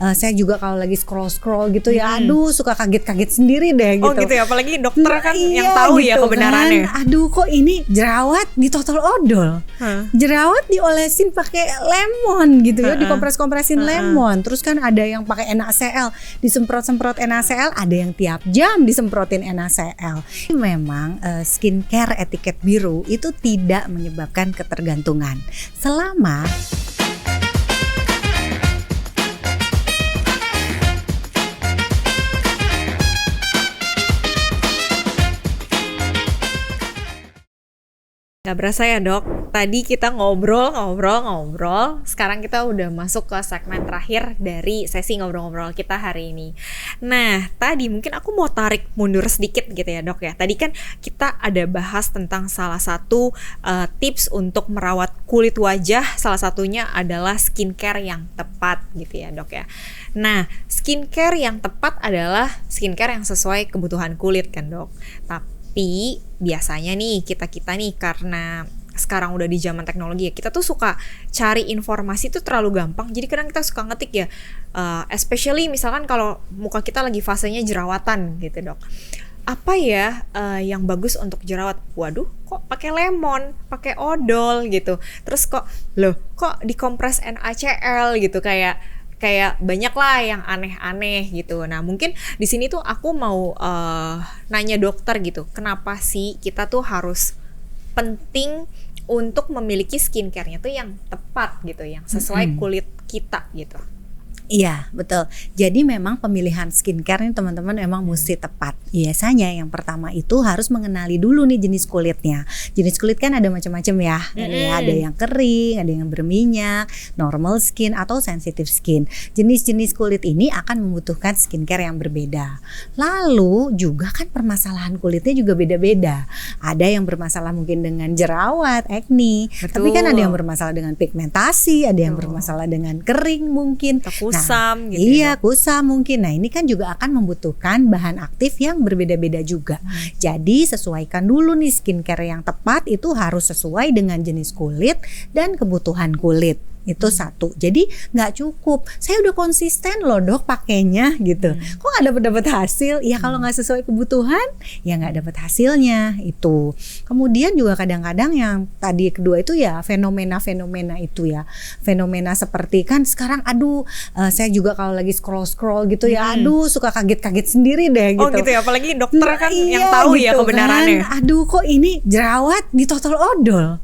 Saya juga kalau lagi scroll gitu ya, aduh suka kaget-kaget sendiri deh gitu. Oh gitu ya, apalagi dokter kan yang Iya, tahu gitu ya kebenarannya. kan. Aduh kok ini jerawat ditotol odol, jerawat diolesin pakai lemon gitu ya, dikompres-kompresin lemon. Terus kan ada yang pakai NaCl, disemprot-semprot NaCl, ada yang tiap jam disemprotin NaCl. Memang skincare etiket biru itu tidak menyebabkan ketergantungan selama Gak berasa ya dok, tadi kita ngobrol. Sekarang kita udah masuk ke segmen terakhir dari sesi ngobrol-ngobrol kita hari ini. Nah tadi mungkin aku mau tarik mundur sedikit gitu ya dok ya. Tadi kan kita ada bahas tentang salah satu tips untuk merawat kulit wajah. Salah satunya adalah skincare yang tepat gitu ya dok ya. Nah skincare yang tepat adalah skincare yang sesuai kebutuhan kulit kan dok. Tapi biasanya nih kita nih karena sekarang udah di zaman teknologi ya, kita tuh suka cari informasi tuh terlalu gampang. Jadi kadang kita suka ngetik ya, especially misalkan kalau muka kita lagi fasenya jerawatan gitu dok. Apa ya yang bagus untuk jerawat? Waduh, kok pakai lemon, pakai odol gitu. Terus kok dikompres NaCl gitu, kayak banyak lah yang aneh-aneh gitu. Nah mungkin di sini tuh aku mau nanya dokter gitu, kenapa sih kita tuh harus penting untuk memiliki skincare-nya tuh yang tepat gitu, yang sesuai kulit kita gitu. Iya betul. Jadi memang pemilihan skincare nih teman-teman emang mesti tepat. Biasanya yang pertama itu harus mengenali dulu nih jenis kulitnya. Jenis kulit kan ada macam-macam ya. Ada yang kering, ada yang berminyak, normal skin atau sensitive skin. Jenis-jenis kulit ini akan membutuhkan skincare yang berbeda. Lalu juga kan permasalahan kulitnya juga beda-beda. Ada yang bermasalah mungkin dengan jerawat, acne. Tapi kan ada yang bermasalah dengan pigmentasi, ada yang bermasalah dengan kering mungkin. Kusam gitu. Iya, kusam mungkin. Nah, ini kan juga akan membutuhkan bahan aktif yang berbeda-beda juga. Jadi, sesuaikan dulu nih skincare yang tepat itu harus sesuai dengan jenis kulit dan kebutuhan kulit. Itu satu. Jadi nggak cukup. Saya udah konsisten loh dok pakainya gitu. Kok nggak dapet hasil? Ya kalau nggak sesuai kebutuhan, ya nggak dapet hasilnya itu. Kemudian juga kadang-kadang yang tadi kedua itu ya fenomena itu ya. Fenomena seperti kan sekarang saya juga kalau lagi scroll gitu ya, aduh suka kaget-kaget sendiri deh gitu. Oh gitu ya, apalagi dokter kan yang tahu gitu ya kebenarannya. Kan. Aduh kok ini jerawat ditotol odol.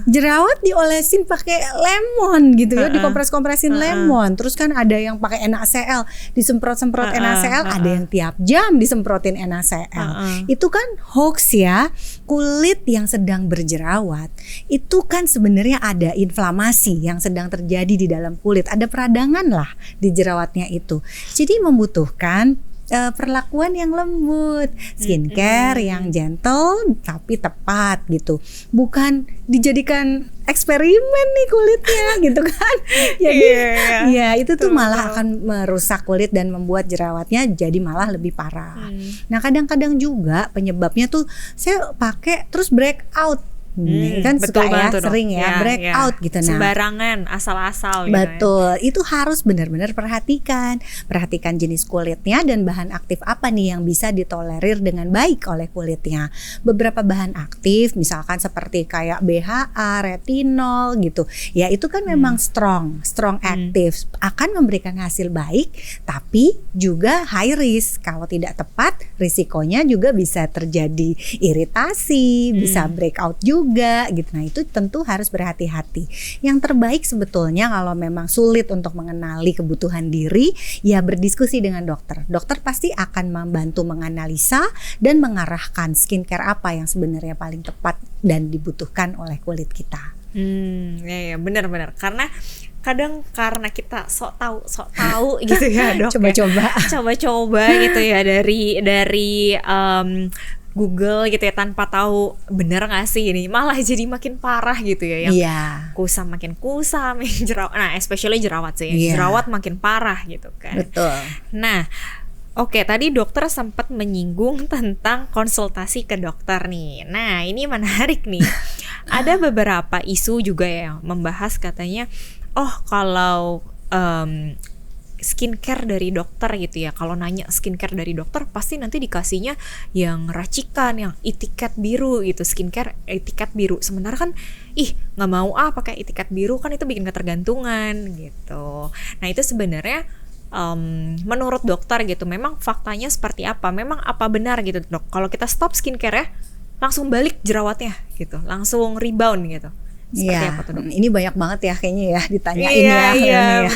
Jerawat diolesin pakai lemon gitu ya, dikompres-kompresin lemon. Terus kan ada yang pakai NaCl, disemprot-semprot NaCl, ada yang tiap jam disemprotin NaCl. Itu kan hoax ya. Kulit yang sedang berjerawat itu kan sebenarnya ada inflamasi yang sedang terjadi di dalam kulit, ada peradangan lah di jerawatnya itu. Jadi membutuhkan perlakuan yang lembut, skincare yang gentle tapi tepat gitu. Bukan dijadikan eksperimen nih kulitnya gitu kan. Jadi ya itu tuh malah akan merusak kulit dan membuat jerawatnya jadi malah lebih parah. Nah kadang-kadang juga penyebabnya tuh saya pakai terus breakout. Kan suka ya, sering ya breakout gitu. Nah, sembarangan, asal-asal gitu. Betul, itu harus benar-benar perhatikan jenis kulitnya dan bahan aktif apa nih yang bisa ditolerir dengan baik oleh kulitnya. Beberapa bahan aktif misalkan seperti kayak BHA, retinol gitu. Ya itu kan memang strong aktif, akan memberikan hasil baik tapi juga high risk. Kalau tidak tepat risikonya juga bisa terjadi iritasi, bisa breakout juga gitu. Nah itu tentu harus berhati-hati. Yang terbaik sebetulnya kalau memang sulit untuk mengenali kebutuhan diri, ya berdiskusi dengan dokter. Dokter pasti akan membantu menganalisa dan mengarahkan skincare apa yang sebenarnya paling tepat dan dibutuhkan oleh kulit kita. Ya benar-benar. Karena kita sok tahu gitu ya dok. Coba-coba gitu ya dari Google gitu ya, tanpa tahu benar nggak sih ini, malah jadi makin parah gitu ya, yang kusam makin kusam, yang jerawat, nah especially jerawat sih, jerawat makin parah gitu kan. Betul. Nah oke, tadi dokter sempat menyinggung tentang konsultasi ke dokter nih. Nah ini menarik nih. Ada beberapa isu juga ya yang membahas katanya, kalau skincare dari dokter gitu ya. Kalau nanya skincare dari dokter pasti nanti dikasihnya yang racikan, yang etiket biru gitu, skincare etiket biru. Sementara kan nggak mau pakai etiket biru, kan itu bikin ketergantungan gitu. Nah itu sebenarnya menurut dokter gitu, memang faktanya seperti apa? Memang apa benar gitu dok? Kalau kita stop skincare ya, langsung balik jerawatnya gitu, langsung rebound gitu. Iya, ini banyak banget ya kayaknya ya ditanyain ya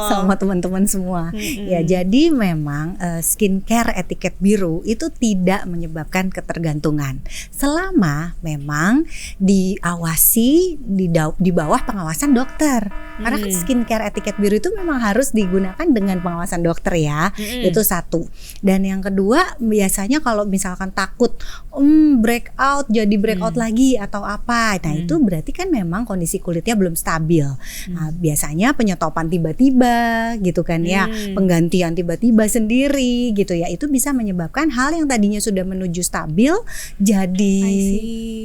sama teman-teman semua. Ya, jadi memang skincare etiket biru itu tidak menyebabkan ketergantungan selama memang diawasi di bawah pengawasan dokter. Karena kan skincare etiket biru itu memang harus digunakan dengan pengawasan dokter ya. Itu satu. Dan yang kedua, biasanya kalau misalkan takut breakout jadi breakout lagi atau apa, nah itu berarti kan memang kondisi kulitnya belum stabil. Nah, biasanya penyetopan tiba-tiba gitu kan ya, penggantian tiba-tiba sendiri gitu ya, itu bisa menyebabkan hal yang tadinya sudah menuju stabil jadi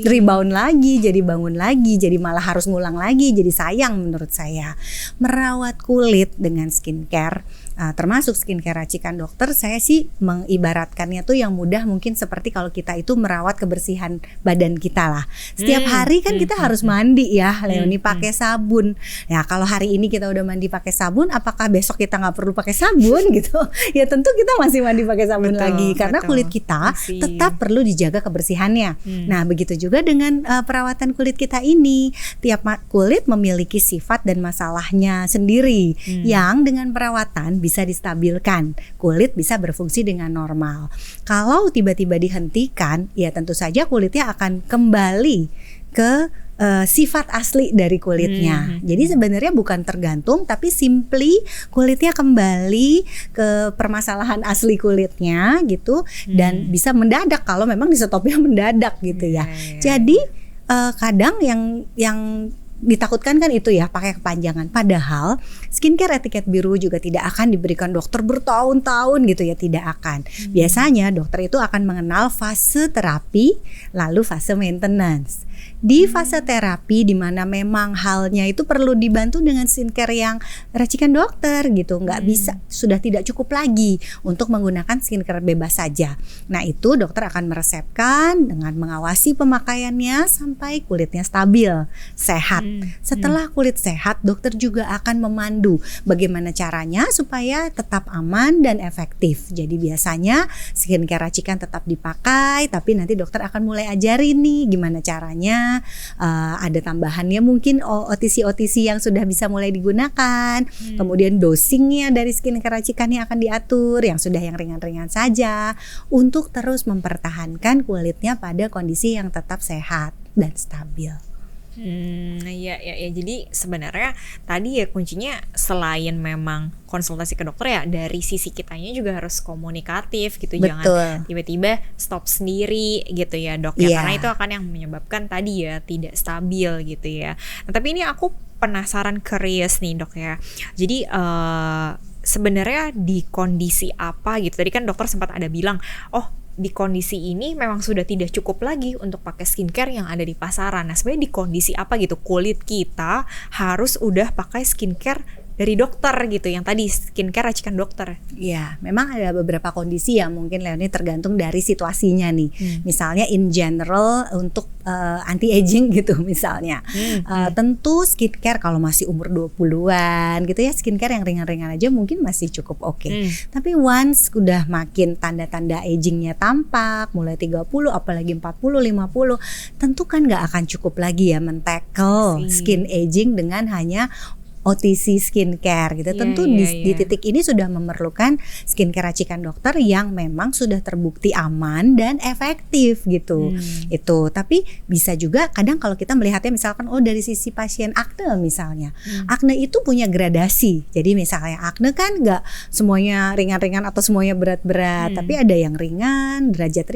rebound lagi, jadi bangun lagi, jadi malah harus ngulang lagi. Jadi sayang menurut saya. Merawat kulit dengan skincare, termasuk skincare racikan dokter, saya sih mengibaratkannya tuh yang mudah mungkin seperti kalau kita itu merawat kebersihan badan kita lah. Setiap hari kan kita harus mandi ya, Leonie, pakai sabun. Ya kalau hari ini kita udah mandi pakai sabun, apakah besok kita nggak perlu pakai sabun gitu? Ya tentu kita masih mandi pakai sabun lagi, karena kulit kita tetap perlu dijaga kebersihannya. Nah begitu juga dengan perawatan kulit kita ini. Tiap kulit memiliki sifat dan masalahnya sendiri yang dengan perawatan bisa distabilkan, kulit bisa berfungsi dengan normal. Kalau tiba-tiba dihentikan, ya tentu saja kulitnya akan kembali ke sifat asli dari kulitnya. Jadi sebenarnya bukan tergantung, tapi simply kulitnya kembali ke permasalahan asli kulitnya gitu, dan bisa mendadak kalau memang di-stopnya mendadak gitu ya. Jadi kadang yang ditakutkan kan itu ya, pakai kepanjangan. Padahal skincare etiket biru juga tidak akan diberikan dokter bertahun-tahun gitu ya, tidak akan. Biasanya dokter itu akan mengenal fase terapi lalu fase maintenance. Di fase terapi di mana memang halnya itu perlu dibantu dengan skincare yang racikan dokter gitu, nggak bisa, sudah tidak cukup lagi untuk menggunakan skincare bebas saja. Nah itu dokter akan meresepkan dengan mengawasi pemakaiannya sampai kulitnya stabil, sehat. Setelah kulit sehat, dokter juga akan memandu bagaimana caranya supaya tetap aman dan efektif. Jadi biasanya skincare racikan tetap dipakai, tapi nanti dokter akan mulai ajarin nih gimana caranya. Ada tambahannya mungkin OTC yang sudah bisa mulai digunakan. Kemudian dosingnya dari skincare racikannya akan diatur, yang sudah yang ringan-ringan saja, untuk terus mempertahankan kulitnya pada kondisi yang tetap sehat dan stabil. Ya. Jadi sebenarnya tadi ya kuncinya selain memang konsultasi ke dokter ya, dari sisi kitanya juga harus komunikatif gitu. Betul. Jangan tiba-tiba stop sendiri gitu ya dok ya, karena itu akan yang menyebabkan tadi ya tidak stabil gitu ya. Nah, tapi ini aku penasaran, curious nih dok ya. Jadi sebenarnya di kondisi apa gitu, tadi kan dokter sempat ada bilang di kondisi ini memang sudah tidak cukup lagi untuk pakai skincare yang ada di pasaran. Nah sebenarnya di kondisi apa gitu kulit kita harus udah pakai skincare dari dokter gitu, yang tadi skincare racikan dokter? Ya, memang ada beberapa kondisi yang mungkin Leonie tergantung dari situasinya nih. Misalnya in general untuk anti-aging gitu misalnya. Tentu skincare kalau masih umur 20-an gitu ya, skincare yang ringan-ringan aja mungkin masih cukup oke. Tapi once udah makin tanda-tanda agingnya tampak, mulai 30 apalagi 40, 50, tentu kan gak akan cukup lagi ya men-tackle skin aging dengan hanya OTC skincare gitu. Tentu di titik ini sudah memerlukan skincare racikan dokter yang memang sudah terbukti aman dan efektif gitu. Itu. Tapi bisa juga kadang kalau kita melihatnya misalkan dari sisi pasien akne misalnya. Akne itu punya gradasi. Jadi misalnya akne kan nggak semuanya ringan-ringan atau semuanya berat-berat, tapi ada yang ringan, derajat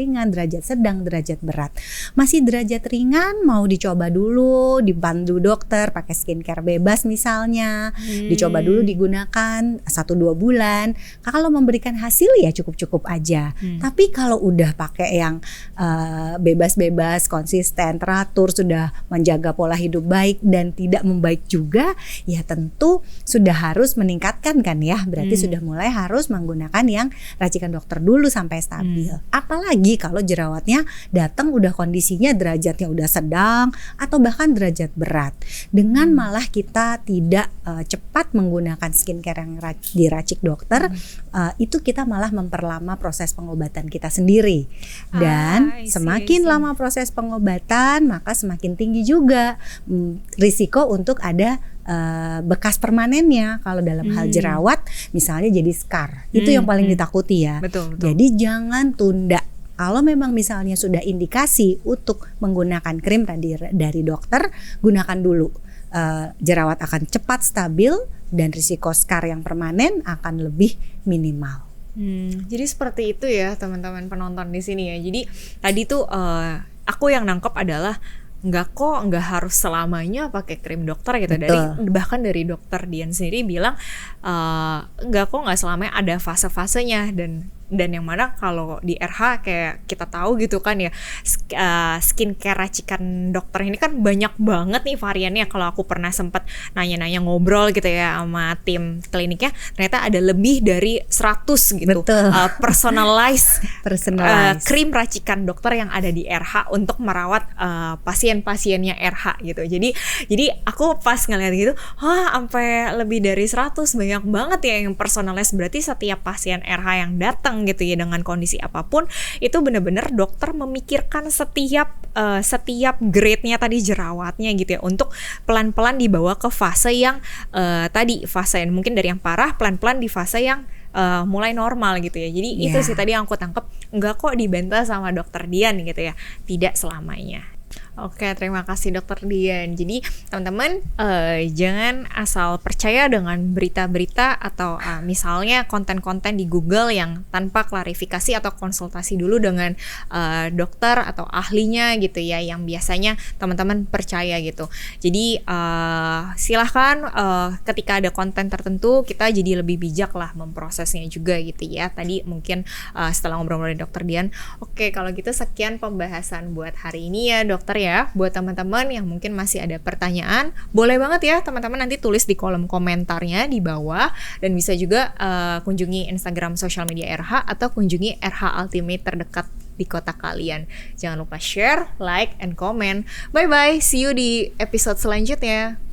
sedang, derajat berat. Masih derajat ringan mau dicoba dulu, dibantu dokter pakai skincare bebas misalnya. krimnya, dicoba dulu digunakan 1-2 bulan. Kalau memberikan hasil ya cukup-cukup aja. Tapi kalau udah pakai yang bebas-bebas, konsisten, teratur, sudah menjaga pola hidup baik dan tidak membaik juga, ya tentu sudah harus meningkatkan kan ya. Berarti sudah mulai harus menggunakan yang racikan dokter dulu sampai stabil. Apalagi kalau jerawatnya datang udah kondisinya derajatnya udah sedang atau bahkan derajat berat. Dengan malah kita tidak cepat menggunakan skincare yang diracik dokter, itu kita malah memperlama proses pengobatan kita sendiri. Dan semakin lama proses pengobatan, maka semakin tinggi juga risiko untuk ada bekas permanennya. Kalau dalam hal jerawat misalnya jadi scar, itu yang paling ditakuti ya. Betul. Jadi jangan tunda. Kalau memang misalnya sudah indikasi untuk menggunakan krim dari dokter, gunakan dulu. Jerawat akan cepat stabil dan risiko scar yang permanen akan lebih minimal. Jadi seperti itu ya teman-teman penonton di sini ya. Jadi tadi tuh aku yang nangkep adalah nggak harus selamanya pakai krim dokter gitu. Bahkan dari dokter Dian sendiri bilang nggak selamanya, ada fase-fasenya, dan yang mana kalau di RH kayak kita tahu gitu kan ya, skincare racikan dokter ini kan banyak banget nih variannya. Kalau aku pernah sempat nanya-nanya ngobrol gitu ya sama tim kliniknya, ternyata ada lebih dari 100 gitu personalized krim racikan dokter yang ada di RH untuk merawat pasien-pasiennya RH gitu. Jadi aku pas ngeliat gitu, sampai lebih dari 100, banyak banget ya yang personalized. Berarti setiap pasien RH yang datang gitu ya dengan kondisi apapun, itu benar-benar dokter memikirkan setiap grade-nya tadi jerawatnya gitu ya, untuk pelan-pelan dibawa ke fase yang fase yang mungkin dari yang parah pelan-pelan di fase yang mulai normal gitu ya. Jadi itu sih tadi yang aku tangkep, enggak kok dibantah sama dokter Dian gitu ya, tidak selamanya. Oke, terima kasih dokter Dian. Jadi teman-teman jangan asal percaya dengan berita-berita atau misalnya konten-konten di Google yang tanpa klarifikasi atau konsultasi dulu dengan dokter atau ahlinya gitu ya, yang biasanya teman-teman percaya gitu. Jadi silahkan ketika ada konten tertentu kita jadi lebih bijak lah memprosesnya juga gitu ya. Tadi mungkin setelah ngobrol-ngobrol dengan dokter Dian, oke kalau gitu sekian pembahasan buat hari ini ya dokter ya. Buat teman-teman yang mungkin masih ada pertanyaan, boleh banget ya teman-teman nanti tulis di kolom komentarnya di bawah, dan bisa juga kunjungi Instagram sosial media RH atau kunjungi RH Ultimate terdekat di kota kalian. Jangan lupa share, like, and comment. Bye bye, see you di episode selanjutnya.